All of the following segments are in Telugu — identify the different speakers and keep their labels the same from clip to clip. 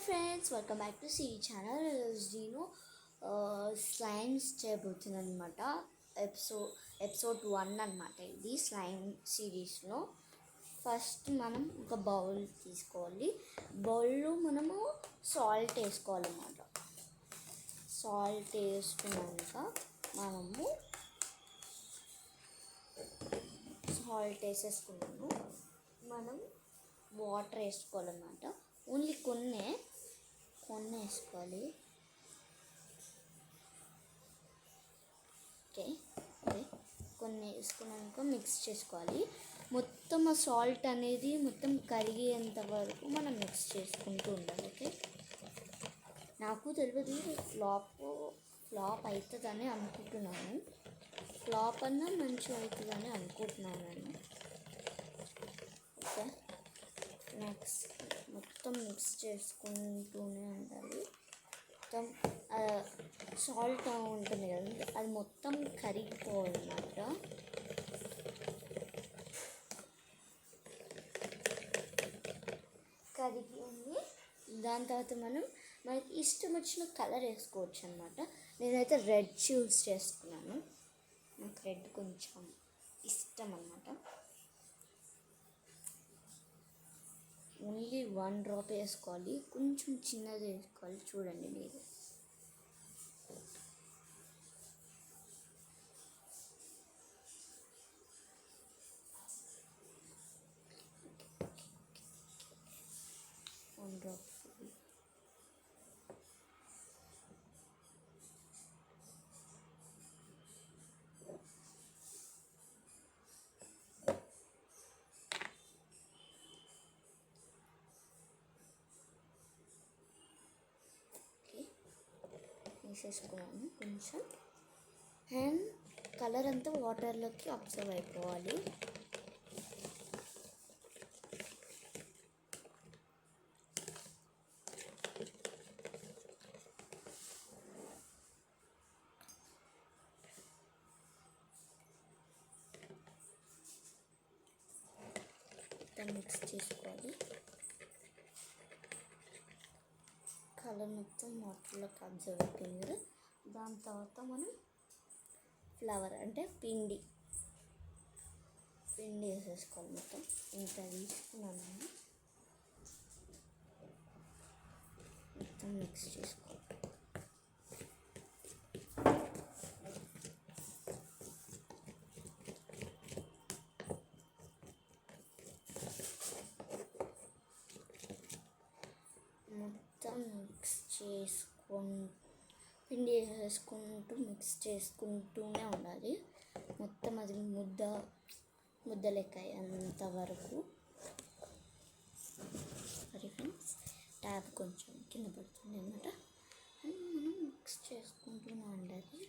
Speaker 1: Friends, welcome back to C channel. నేను స్లైమ్స్ చేయబోతున్నాను అనమాట. ఎపిసోడ్ 1 అనమాట. ఇది స్లైమ్ సిరీస్లో ఫస్ట్ మనం ఒక బౌల్ తీసుకోవాలి. బౌల్లో మనము సాల్ట్ వేసుకోవాలన్నమాట. సాల్ట్ వేసుకున్నాక మనము సాల్ట్ వేసేసుకున్నాము. మనం వాటర్ వేసుకోవాలన్నమాట. ఓన్లీ కొన్ని వేసుకోవాలి. ఓకే, కొన్ని వేసుకున్నాక మిక్స్ చేసుకోవాలి. మొత్తం ఆ సాల్ట్ అనేది మొత్తం కరిగేంత వరకు మనం మిక్స్ చేసుకుంటూ ఉండాలి. ఓకే, నాకు తెలియదు ఫ్లాప్ అవుతుందని అనుకుంటున్నాను. ఫ్లాప్ అన్నా మంచిగా అవుతుందని అనుకుంటున్నాను నేను. ఓకే, నెక్స్ట్ మొత్తం మిక్స్ చేసుకుంటూనే ఉండాలి. మొత్తం సాల్ట్ ఉంటుంది కదా, అది మొత్తం కరిగిపోవాలన్నమాట. కరిగింది. దాని తర్వాత మనకి ఇష్టం వచ్చిన కలర్ వేసుకోవచ్చు అనమాట. నేనైతే రెడ్ చూస్ చేసుకున్నాను. నాకు రెడ్ కొంచెం ఇష్టం అన్నమాట. ఓన్లీ 1 డ్రాప్ వేసుకోవాలి. కొంచెం చిన్నది వేసుకోవాలి. చూడండి మీరు. One drop. వేసేసుకున్నాను కొంచెం. అండ్ కలర్ అంతా వాటర్లోకి అబ్జర్వ్ అయిపోవాలి. మిక్స్ చేసుకోవాలి. కలర్ మొత్తం వాటర్లోకి అబ్జర్వ్ అయిపోయింది కదా. దాని తర్వాత మనం ఫ్లవర్ అంటే పిండి వేసేసుకోవాలి. మొత్తం ఇంత తీసుకున్నాను. మొత్తం మిక్స్ చేసుకోవాలి. మొత్తం మిక్స్ పిండి వేసేసుకుంటూ మిక్స్ చేసుకుంటూనే ఉండాలి. మొత్తం అది ముద్ద లెక్క అయ్యేంత వరకు. మరి ఫ్రెండ్స్, ట్యాప్ కొంచెం కింద పడుతుంది అన్నమాట. మనం మిక్స్ చేసుకుంటూనే ఉండాలి.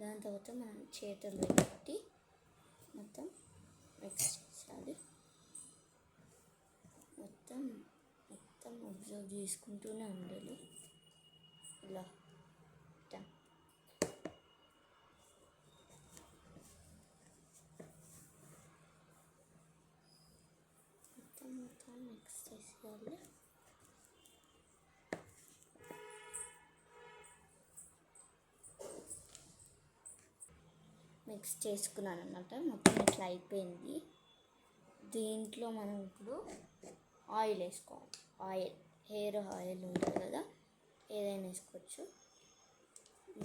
Speaker 1: దాని తర్వాత మనం చేతులు పెట్టి మొత్తం మిక్స్ చేయాలి. మొత్తం అబ్జర్వ్ చేసుకుంటూనే ఉండాలి. ఇలా మొత్తం మిక్స్ చేసేయాలి. మిక్స్ చేసుకున్నాను అన్నమాట. మొత్తం ఇట్లా అయిపోయింది. దీంట్లో మనం ఇప్పుడు ఆయిల్ వేసుకోవాలి. హెయిర్ ఆయిల్ ఉంటుంది కదా, ఏదైనా వేసుకోవచ్చు.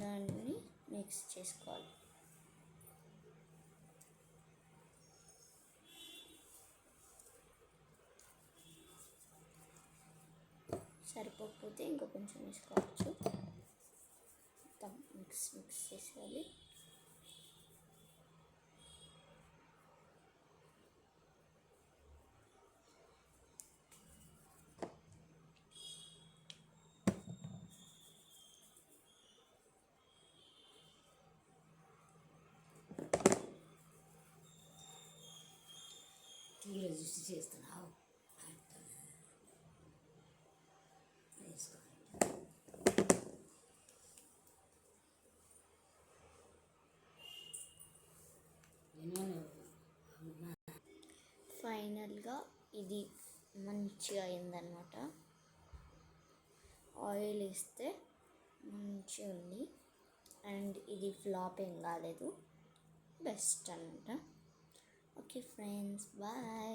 Speaker 1: దాన్ని మిక్స్ చేసుకోవాలి. సరిపోకపోతే ఇంకా కొంచెం వేసుకోవచ్చు. మొత్తం మిక్స్ చేసేయాలి.
Speaker 2: చేస్తున్నావు
Speaker 1: ఫైనల్గా ఇది మంచిగా అయిందనమాట. ఆయిల్ వేస్తే మంచిగా ఉంది. అండ్ ఇది ఫ్లాప్ ఏం కాలేదు, బెస్ట్ అనమాట. Okay friends, bye.